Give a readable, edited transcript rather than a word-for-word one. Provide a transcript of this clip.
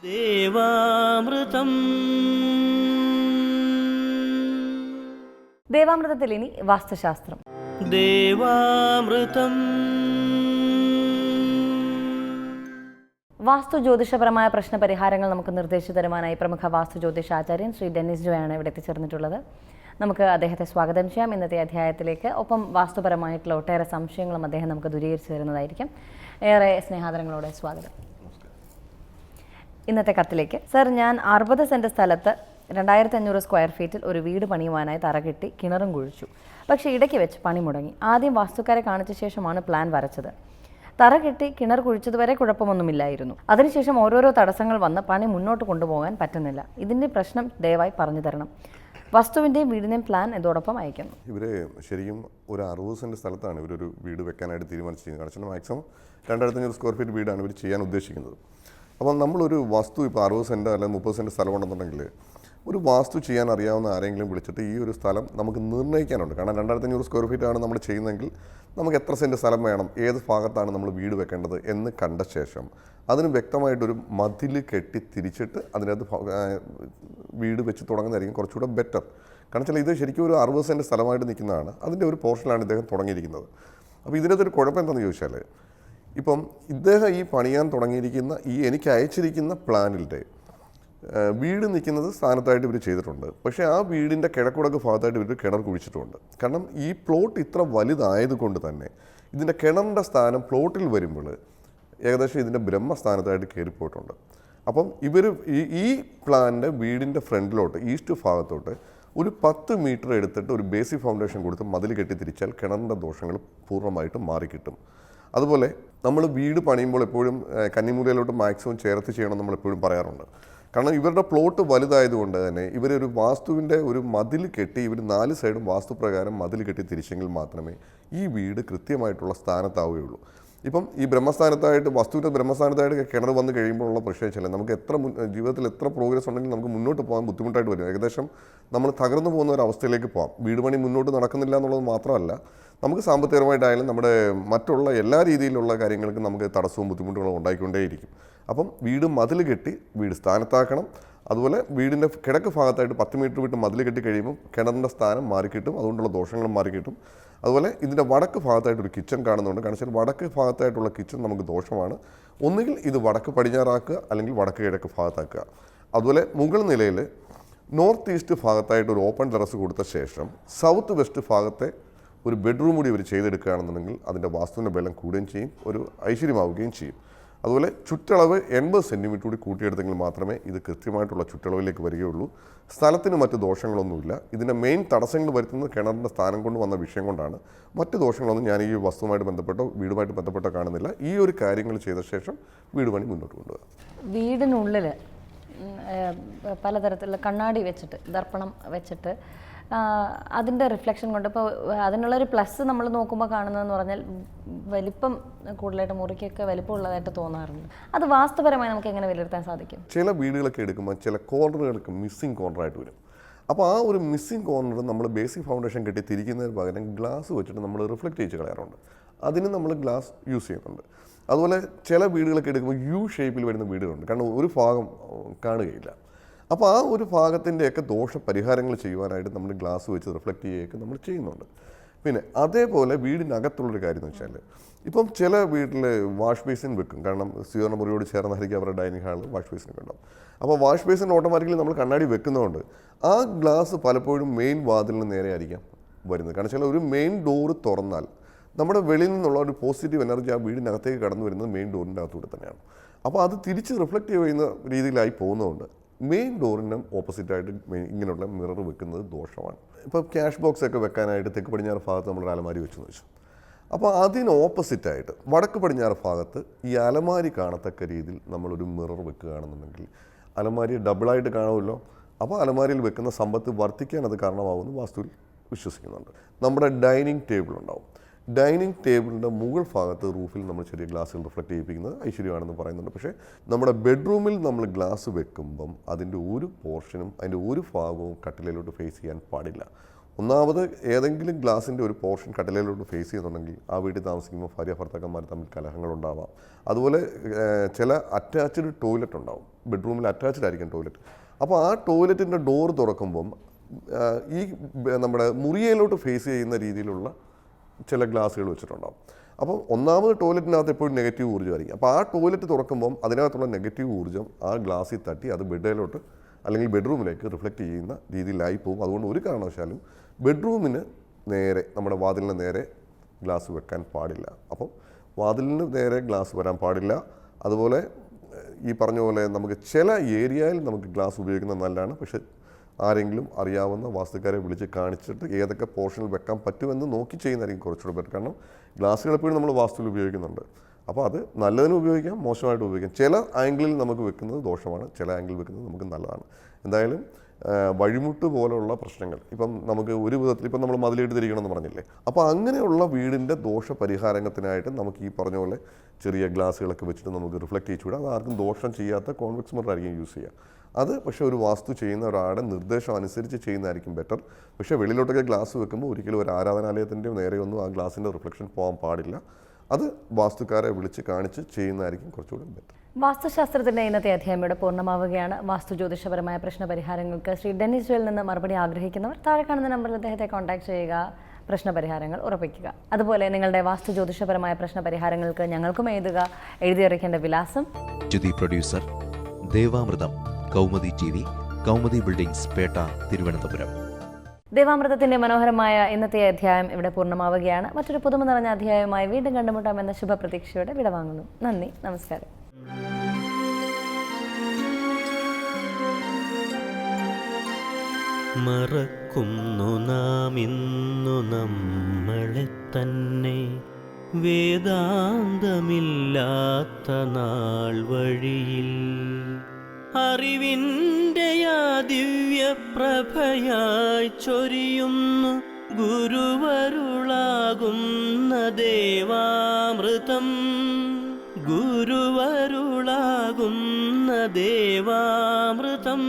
ദേവാമൃതം. ദേവാമൃതത്തിൽ ഇനി വാസ്തുശാസ്ത്രം. ദേവാമൃതം. വാസ്തു ജ്യോതിഷപരമായ പ്രശ്നപരിഹാരങ്ങൾ നമുക്ക് നിർദ്ദേശിച്ചു തരുവാനായി പ്രമുഖ വാസ്തു ജ്യോതിഷാചാര്യൻ ശ്രീ ഡെന്നിസ് ജോയാണ് ഇവിടെ എത്തിച്ചേർന്നിട്ടുള്ളത്. നമുക്ക് അദ്ദേഹത്തെ സ്വാഗതം ചെയ്യാം ഇന്നത്തെ അധ്യായത്തിലേക്ക്. ഒപ്പം വാസ്തുപരമായിട്ടുള്ള ഒട്ടേറെ സംശയങ്ങളും അദ്ദേഹം നമുക്ക് ദൂരീകരിച്ചു തരുന്നതായിരിക്കും. ഏറെ സ്നേഹാദരങ്ങളോടെ സ്വാഗതം. ഇന്നത്തെ കത്തിലേക്ക്. സർ, ഞാൻ 60 സെൻറ്റ് സ്ഥലത്ത് 2500 സ്ക്വയർ ഫീറ്റിൽ ഒരു വീട് പണിയുവാനായി തറ കെട്ടി കിണറും കുഴിച്ചു. പക്ഷേ ഇടയ്ക്ക് വെച്ച് പണി മുടങ്ങി. ആദ്യം വാസ്തുക്കാരെ കാണിച്ച ശേഷമാണ് പ്ലാൻ വരച്ചത്. തറ കെട്ടി കിണർ കുഴിച്ചതുവരെ കുഴപ്പമൊന്നുമില്ലായിരുന്നു. അതിനുശേഷം ഓരോരോ തടസ്സങ്ങൾ വന്ന് പണി മുന്നോട്ട് കൊണ്ടുപോകാൻ പറ്റുന്നില്ല. ഇതിൻ്റെ പ്രശ്നം ദയവായി പറഞ്ഞു തരണം. വസ്തുവിൻ്റെയും വീടിൻ്റെയും പ്ലാൻ ഇതോടൊപ്പം അയക്കുന്നു. ഇവർ ശരിക്കും ഒരു 60 സെൻറ്റ് സ്ഥലത്താണ് ഇവരൊരു വീട് വെക്കാനായിട്ട് തീരുമാനിച്ചിരിക്കുന്നത്. കാരണം മാക്സിമം 2500 സ്ക്വയർ ഫീറ്റ് വീടാണ് ഇവർ ചെയ്യാൻ ഉദ്ദേശിക്കുന്നത്. അപ്പം നമ്മളൊരു വസ്തു ഇപ്പോൾ 60 സെൻറ്റ് അല്ലെങ്കിൽ 30 സെൻറ്റ് സ്ഥലം ഉണ്ടെന്നുണ്ടെങ്കിൽ ഒരു വാസ്തു ചെയ്യാൻ അറിയാവുന്ന ആരെങ്കിലും വിളിച്ചിട്ട് ഈ ഒരു സ്ഥലം നമുക്ക് നിർണ്ണയിക്കാനുണ്ട്. കാരണം 2500 സ്ക്വയർ ഫീറ്റ് ആണ് നമ്മൾ ചെയ്യുന്നതെങ്കിൽ നമുക്ക് എത്ര സെൻറ്റ് സ്ഥലം വേണം, ഏത് ഭാഗത്താണ് നമ്മൾ വീട് വെക്കേണ്ടത് എന്ന് കണ്ട ശേഷം അതിന് വ്യക്തമായിട്ടൊരു മതിൽ കെട്ടി തിരിച്ചിട്ട് അതിനകത്ത് വീട് വെച്ച് തുടങ്ങുന്നതായിരിക്കും കുറച്ചുകൂടെ ബെറ്റർ. കാരണം വെച്ചാൽ ഇത് ശരിക്കും ഒരു 60 സെൻറ്റ് സ്ഥലമായിട്ട് നിൽക്കുന്നതാണ്. അതിൻ്റെ ഒരു പോർഷനിലാണ് ഇദ്ദേഹം തുടങ്ങിയിരിക്കുന്നത്. അപ്പോൾ ഇതിനകത്തൊരു കുഴപ്പം എന്താണെന്ന് ചോദിച്ചാൽ, ഇപ്പം ഇദ്ദേഹം ഈ പണിയാൻ തുടങ്ങിയിരിക്കുന്ന എനിക്ക് അയച്ചിരിക്കുന്ന പ്ലാനിൻ്റെ വീട് നിൽക്കുന്നത് സ്ഥാനത്തായിട്ട് ഇവർ ചെയ്തിട്ടുണ്ട്. പക്ഷേ ആ വീടിൻ്റെ കിഴക്കുടക്ക് ഭാഗത്തായിട്ട് ഇവർ കിണർ കുഴിച്ചിട്ടുണ്ട്. കാരണം ഈ പ്ലോട്ട് ഇത്ര വലുതായതുകൊണ്ട് തന്നെ ഇതിൻ്റെ കിണറിൻ്റെ സ്ഥാനം പ്ലോട്ടിൽ വരുമ്പോൾ ഏകദേശം ഇതിൻ്റെ ബ്രഹ്മസ്ഥാനത്തായിട്ട് കയറിപ്പോയിട്ടുണ്ട്. അപ്പം ഇവർ ഈ പ്ലാനിൻ്റെ വീടിൻ്റെ ഫ്രണ്ടിലോട്ട് ഈസ്റ്റ് ഭാഗത്തോട്ട് ഒരു 10 മീറ്റർ എടുത്തിട്ട് ഒരു ബേസിക് ഫൗണ്ടേഷൻ കൊടുത്ത് മതിൽ കെട്ടി തിരിച്ചാൽ കിണറിൻ്റെ ദോഷങ്ങൾ പൂർണ്ണമായിട്ടും മാറിക്കിട്ടും. അതുപോലെ നമ്മൾ വീട് പണിയുമ്പോൾ എപ്പോഴും കന്നിമൂലയിലോട്ട് മാക്സിമം ചേർത്ത് ചെയ്യണം നമ്മൾ എപ്പോഴും പറയാറുണ്ട്. കാരണം ഇവരുടെ പ്ലോട്ട് വലുതായതുകൊണ്ട് തന്നെ ഇവരൊരു വാസ്തുവിൻ്റെ ഒരു മതിൽ കെട്ടി ഇവർ 4 സൈഡും വാസ്തുപ്രകാരം മതിൽ കെട്ടി തിരിച്ചെങ്കിൽ മാത്രമേ ഈ വീട് കൃത്യമായിട്ടുള്ള സ്ഥാനത്താവുകയുള്ളൂ. ഇപ്പം ഈ ബ്രഹ്മസ്ഥാനത്തായിട്ട് വസ്തുവിൻ്റെ ബ്രഹ്മസ്ഥാനത്തായിട്ട് കിണർ വന്ന് കഴിയുമ്പോഴുള്ള പ്രശ്നം വെച്ചാൽ നമുക്ക് ജീവിതത്തിൽ എത്ര പ്രോഗ്രസ് ഉണ്ടെങ്കിൽ നമുക്ക് മുന്നോട്ട് പോകാൻ ബുദ്ധിമുട്ടായിട്ട് വരും. ഏകദേശം നമ്മൾ തകർന്നു പോകുന്ന ഒരു അവസ്ഥയിലേക്ക് പോകാം. വീട് പണി മുന്നോട്ട് നടക്കുന്നില്ല എന്നുള്ളത് മാത്രമല്ല, നമുക്ക് സാമ്പത്തികമായിട്ടായാലും നമ്മുടെ മറ്റുള്ള എല്ലാ രീതിയിലുള്ള കാര്യങ്ങൾക്കും നമുക്ക് തടസ്സവും ബുദ്ധിമുട്ടുകളും ഉണ്ടായിക്കൊണ്ടേയിരിക്കും. അപ്പം വീട് മതിൽ കെട്ടി വീട് സ്ഥാനത്താക്കണം. അതുപോലെ വീടിൻ്റെ കിഴക്ക് ഭാഗത്തായിട്ട് 10 മീറ്റർ വിട്ട് മതിൽ കെട്ടി കഴിയുമ്പോൾ കിണറിൻ്റെ സ്ഥാനം മാറിക്കിട്ടും, അതുകൊണ്ടുള്ള ദോഷങ്ങളും മാറിക്കിട്ടും. അതുപോലെ ഇതിൻ്റെ വടക്ക് ഭാഗത്തായിട്ടൊരു കിച്ചൺ കാണുന്നുണ്ട്. കാരണം വെച്ചാൽ വടക്ക് ഭാഗത്തായിട്ടുള്ള കിച്ചൺ നമുക്ക് ദോഷമാണ്. ഒന്നുകിൽ ഇത് വടക്ക് പടിഞ്ഞാറാക്കുക അല്ലെങ്കിൽ വടക്ക് കിഴക്ക് ഭാഗത്താക്കുക. അതുപോലെ മുകൾ നിലയിൽ നോർത്ത് ഈസ്റ്റ് ഭാഗത്തായിട്ട് ഒരു ഓപ്പൺ ടെറസ് കൊടുത്ത ശേഷം സൗത്ത് വെസ്റ്റ് ഭാഗത്തെ ഒരു ബെഡ്റൂം കൂടി ഇവർ ചെയ്തെടുക്കുകയാണെന്നുണ്ടെങ്കിൽ അതിൻ്റെ വാസ്തുവിൻ്റെ ബലം കൂടുകയും ചെയ്യും, ഒരു ഐശ്വര്യമാവുകയും ചെയ്യും. അതുപോലെ ചുറ്റളവ് 80 സെൻറ്റിമീറ്റർ കൂടി കൂട്ടിയെടുത്തെങ്കിൽ മാത്രമേ ഇത് കൃത്യമായിട്ടുള്ള ചുറ്റളവിലേക്ക് വരികയുള്ളൂ. സ്ഥലത്തിന് മറ്റ് ദോഷങ്ങളൊന്നുമില്ല. ഇതിൻ്റെ മെയിൻ തടസ്സങ്ങൾ വരുത്തുന്നത് കിണറിൻ്റെ സ്ഥാനം കൊണ്ട് വന്ന വിഷയം കൊണ്ടാണ്. മറ്റ് ദോഷങ്ങളൊന്നും ഞാൻ ഈ വസ്തുവുമായിട്ട് ബന്ധപ്പെട്ടോ വീടുമായിട്ട് ബന്ധപ്പെട്ടോ കാണുന്നില്ല. ഈ ഒരു കാര്യങ്ങൾ ചെയ്ത ശേഷം വീട് പണി മുന്നോട്ട് കൊണ്ടുപോകുക. വീടിനുള്ളിൽ പലതരത്തിലുള്ള കണ്ണാടി വെച്ചിട്ട്, ദർപ്പണം വെച്ചിട്ട് അതിൻ്റെ റിഫ്ലക്ഷൻ കൊണ്ട് ഇപ്പോൾ അതിനുള്ളൊരു പ്ലസ് നമ്മൾ നോക്കുമ്പോൾ കാണുന്നതെന്ന് പറഞ്ഞാൽ വലിപ്പം കൂടുതലായിട്ട് മുറിക്കൊക്കെ വലിപ്പമുള്ളതായിട്ട് തോന്നാറുണ്ട്. അത് വാസ്തുപരമായി നമുക്ക് എങ്ങനെ വിലയിരുത്താൻ സാധിക്കും? ചില വീടുകളൊക്കെ എടുക്കുമ്പോൾ ചില കോർണറുകൾക്ക് മിസ്സിങ് കോർണറായിട്ട് വരും. അപ്പോൾ ആ ഒരു മിസ്സിങ് കോർണർ നമ്മൾ ബേസിക് ഫൗണ്ടേഷൻ കെട്ടി തിരിക്കുന്നതിന് പകരം ഗ്ലാസ് വെച്ചിട്ട് നമ്മൾ റിഫ്ലക്റ്റ് ചെയ്ത് കളയാറുണ്ട്. അതിന് നമ്മൾ ഗ്ലാസ് യൂസ് ചെയ്യുന്നുണ്ട്. അതുപോലെ ചില വീടുകളൊക്കെ എടുക്കുമ്പോൾ യു ഷേപ്പിൽ വരുന്ന വീടുകളുണ്ട്. കാരണം ഒരു ഭാഗം കാണുകയില്ല. അപ്പോൾ ആ ഒരു ഭാഗത്തിൻ്റെയൊക്കെ ദോഷ പരിഹാരങ്ങൾ ചെയ്യുവാനായിട്ട് നമ്മൾ ഗ്ലാസ് വെച്ച് റിഫ്ലക്റ്റ് ചെയ്യുകയൊക്കെ നമ്മൾ ചെയ്യുന്നുണ്ട്. പിന്നെ അതേപോലെ വീടിനകത്തുള്ളൊരു കാര്യം എന്ന് വെച്ചാൽ, ഇപ്പം ചില വീട്ടിൽ വാഷ് ബേസിൻ വെക്കും. കാരണം സ്വീകരണ മുറിയോട് ചേർന്നായിരിക്കും അവരുടെ ഡൈനിങ് ഹാളിൽ വാഷ് ബേസിനൊക്കെ ഉണ്ടാവും. അപ്പോൾ വാഷ് ബേസിൻ ഓട്ടോമാറ്റിക്കലി നമ്മൾ കണ്ണാടി വെക്കുന്നതുകൊണ്ട് ആ ഗ്ലാസ് പലപ്പോഴും മെയിൻ വാതിലിന് നേരെ ആയിരിക്കാം വരുന്നത്. കാരണം വെച്ചാൽ ഒരു മെയിൻ ഡോറ് തുറന്നാൽ നമ്മുടെ വെളിയിൽ നിന്നുള്ള ഒരു പോസിറ്റീവ് എനർജി ആ വീടിനകത്തേക്ക് കടന്നു വരുന്നത് മെയിൻ ഡോറിൻ്റെ അകത്തൂടെ തന്നെയാണ്. അപ്പോൾ അത് തിരിച്ച് റിഫ്ലക്റ്റ് ചെയ്യുന്ന രീതിയിലായി പോകുന്നതുകൊണ്ട് മെയിൻ ഡോറിന് ഓപ്പോസിറ്റായിട്ട് ഇങ്ങനെയുള്ള മിറർ വെക്കുന്നത് ദോഷമാണ്. ഇപ്പോൾ ക്യാഷ് ബോക്സ് ഒക്കെ വെക്കാനായിട്ട് തെക്ക് പടിഞ്ഞാറ് ഭാഗത്ത് നമ്മളൊരു അലമാരി വെച്ചെന്ന് വെച്ചു. അപ്പോൾ അതിന് ഓപ്പോസിറ്റായിട്ട് വടക്ക് പടിഞ്ഞാറ് ഭാഗത്ത് ഈ അലമാരി കാണത്തക്ക രീതിയിൽ നമ്മളൊരു മിറർ വെക്കുകയാണെന്നുണ്ടെങ്കിൽ അലമാരി ഡബിളായിട്ട് കാണുമല്ലോ. അപ്പോൾ അലമാരിയിൽ വെക്കുന്ന സമ്പത്ത് വർദ്ധിക്കാൻ അത് കാരണമാകുമെന്ന് വാസ്തുവിൽ വിശ്വസിക്കുന്നുണ്ട്. നമ്മുടെ ഡൈനിങ് ടേബിൾ ഉണ്ടാവും. ഡൈനിങ് ടേബിളിൻ്റെ മുകൾ ഭാഗത്ത് റൂഫിൽ നമ്മൾ ചെറിയ ഗ്ലാസ്സുകൾ റിഫ്ലക്റ്റ് ചെയ്യിപ്പിക്കുന്നത് ഐശ്വര്യമാണെന്ന് പറയുന്നുണ്ട്. പക്ഷേ നമ്മുടെ ബെഡ്റൂമിൽ നമ്മൾ ഗ്ലാസ് വെക്കുമ്പം അതിൻ്റെ ഒരു പോർഷനും അതിൻ്റെ ഒരു ഭാഗവും കട്ടിലയിലോട്ട് ഫേസ് ചെയ്യാൻ പാടില്ല. ഒന്നാമത് ഏതെങ്കിലും ഗ്ലാസിൻ്റെ ഒരു പോർഷൻ കട്ടിലയിലോട്ട് ഫേസ് ചെയ്യുന്നുണ്ടെങ്കിൽ ആ വീട്ടിൽ താമസിക്കുമ്പോൾ ഭാര്യ ഭർത്താക്കന്മാർ തമ്മിൽ കലഹങ്ങളുണ്ടാവാം. അതുപോലെ ചില അറ്റാച്ച്ഡ് ടോയ്ലറ്റ് ഉണ്ടാവും, ബെഡ്റൂമിൽ അറ്റാച്ച്ഡ് ആയിരിക്കും ടോയ്ലറ്റ്. അപ്പോൾ ആ ടോയ്ലറ്റിൻ്റെ ഡോർ തുറക്കുമ്പം ഈ നമ്മുടെ മുറിയിലോട്ട് ഫേസ് ചെയ്യുന്ന രീതിയിലുള്ള ചില ഗ്ലാസ്സുകൾ വെച്ചിട്ടുണ്ടാവും. അപ്പോൾ ഒന്നാമത് ടോയ്ലറ്റിനകത്ത് എപ്പോഴും നെഗറ്റീവ് ഊർജ്ജമായിരിക്കും. അപ്പോൾ ആ ടോയ്ലറ്റ് തുറക്കുമ്പം അതിനകത്തുള്ള നെഗറ്റീവ് ഊർജ്ജം ആ ഗ്ലാസ്സിൽ തട്ടി അത് ബെഡിലോട്ട് അല്ലെങ്കിൽ ബെഡ്റൂമിലേക്ക് റിഫ്ലക്റ്റ് ചെയ്യുന്ന രീതിയിലായി പോകും. അതുകൊണ്ട് ഒരു കാരണവശാലും ബെഡ്റൂമിന് നേരെ, നമ്മുടെ വാതിലിന് നേരെ ഗ്ലാസ് വെക്കാൻ പാടില്ല. അപ്പം വാതിലിന് നേരെ ഗ്ലാസ് വരാൻ പാടില്ല. അതുപോലെ ഈ പറഞ്ഞ പോലെ നമുക്ക് ചില ഏരിയയിൽ നമുക്ക് ഗ്ലാസ് ഉപയോഗിക്കുന്നത് നല്ലതാണ്. പക്ഷേ ആരെങ്കിലും അറിയാവുന്ന വാസ്തുക്കാരെ വിളിച്ച് കാണിച്ചിട്ട് ഏതൊക്കെ പോർഷനിൽ വെക്കാൻ പറ്റുമെന്ന് നോക്കി ചെയ്യുന്നതായിരിക്കും കുറച്ചുകൂടെ ബെറ്റർ. കാരണം ഗ്ലാസ്സുകൾ എപ്പോഴും നമ്മൾ വാസ്തുവിൽ ഉപയോഗിക്കുന്നുണ്ട്. അപ്പോൾ അത് നല്ലതിന് ഉപയോഗിക്കാം, മോശമായിട്ട് ഉപയോഗിക്കാം. ചില ആംഗിളിൽ നമുക്ക് വെക്കുന്നത് ദോഷമാണ്, ചില ആംഗിളിൽ വെക്കുന്നത് നമുക്ക് നല്ലതാണ്. എന്തായാലും വഴിമുട്ട് പോലുള്ള പ്രശ്നങ്ങൾ ഇപ്പം നമുക്ക് ഒരു വിധത്തിൽ ഇപ്പം നമ്മൾ മതിലിട്ട് തിരിക്കണമെന്ന് പറഞ്ഞില്ലേ, അപ്പോൾ അങ്ങനെയുള്ള വീടിൻ്റെ ദോഷ പരിഹാരത്തിനായിട്ട് നമുക്ക് ഈ പറഞ്ഞ പോലെ ചെറിയ ഗ്ലാസ്സുകളൊക്കെ വെച്ചിട്ട് നമുക്ക് റിഫ്ലക്റ്റ് ചെയ്യിച്ചുവിടാം. അത് ആർക്കും ദോഷം ചെയ്യാത്ത കോൺവെക്സ് മിറർ ആയിരിക്കും യൂസ് ചെയ്യുക. അത് പക്ഷേ ഒരു വാസ്തു ചെയ്യുന്ന ഒരാളുടെ നിർദ്ദേശം അനുസരിച്ച് ചെയ്യുന്നതായിരിക്കും ബെറ്റർ. പക്ഷേ വെളിയിലോട്ടൊക്കെ ഗ്ലാസ് വെക്കുമ്പോൾ ഒരിക്കലും ഒരു ആരാധനാലയത്തിൻ്റെ നേരെയൊന്നും ആ ഗ്ലാസിൻ്റെ റിഫ്ലക്ഷൻ പോകാൻ പാടില്ല. അത് വാസ്തുക്കാരെ വിളിച്ച് കാണിച്ച് ചെയ്യുന്നതായിരിക്കും കുറച്ചുകൂടി ബെറ്റർ. വാസ്തുശാസ്ത്രത്തിൻ്റെ ഇന്നത്തെ അധ്യായം ഇവിടെ പൂർണ്ണമാവുകയാണ്. വാസ്തു ജ്യോതിഷപരമായ പ്രശ്നപരിഹാരങ്ങൾക്ക് ശ്രീ ഡെന്നിസ് ജോയിൽ നിന്ന് മറുപടി ആഗ്രഹിക്കുന്നവർ താഴെ കാണുന്ന നമ്പറിൽ അദ്ദേഹത്തെ കോൺടാക്ട് ചെയ്യുക, പ്രശ്നപരിഹാരങ്ങൾ ഉറപ്പിക്കുക. അതുപോലെ നിങ്ങളുടെ വാസ്തു ജ്യോതിഷപരമായ പ്രശ്നപരിഹാരങ്ങൾക്ക് ഞങ്ങൾക്കും എഴുതിയറിയിക്കേണ്ട വിലാസം: producer Devamritham, Kaumudi TV, Kaumudi buildings, Pettah, Thiruvananthapuram. ദേവാമൃതത്തിന്റെ മനോഹരമായ ഇന്നത്തെ അധ്യായം ഇവിടെ പൂർണ്ണമാവുകയാണ്. മറ്റൊരു പുതുമ നിറഞ്ഞ അധ്യായവുമായി വീണ്ടും കണ്ടുമുട്ടാമെന്ന ശുഭപ്രതീക്ഷയോടെ വിടവാങ്ങുന്നു. നന്ദി, നമസ്കാരം. മറക്കുന്നു നാം ഇന്നു നമ്മളെ തന്നെ, വേദാന്തമില്ലാത്ത നാൾ വഴിയിൽ അറിവിൻ്റെ ആ ദിവ്യപ്രഭയായി ചൊരിയുന്നു ഗുരുവരുളാകുന്ന ദേവാമൃതം, ഗുരുവരുളാകുന്ന ദേവാമൃതം.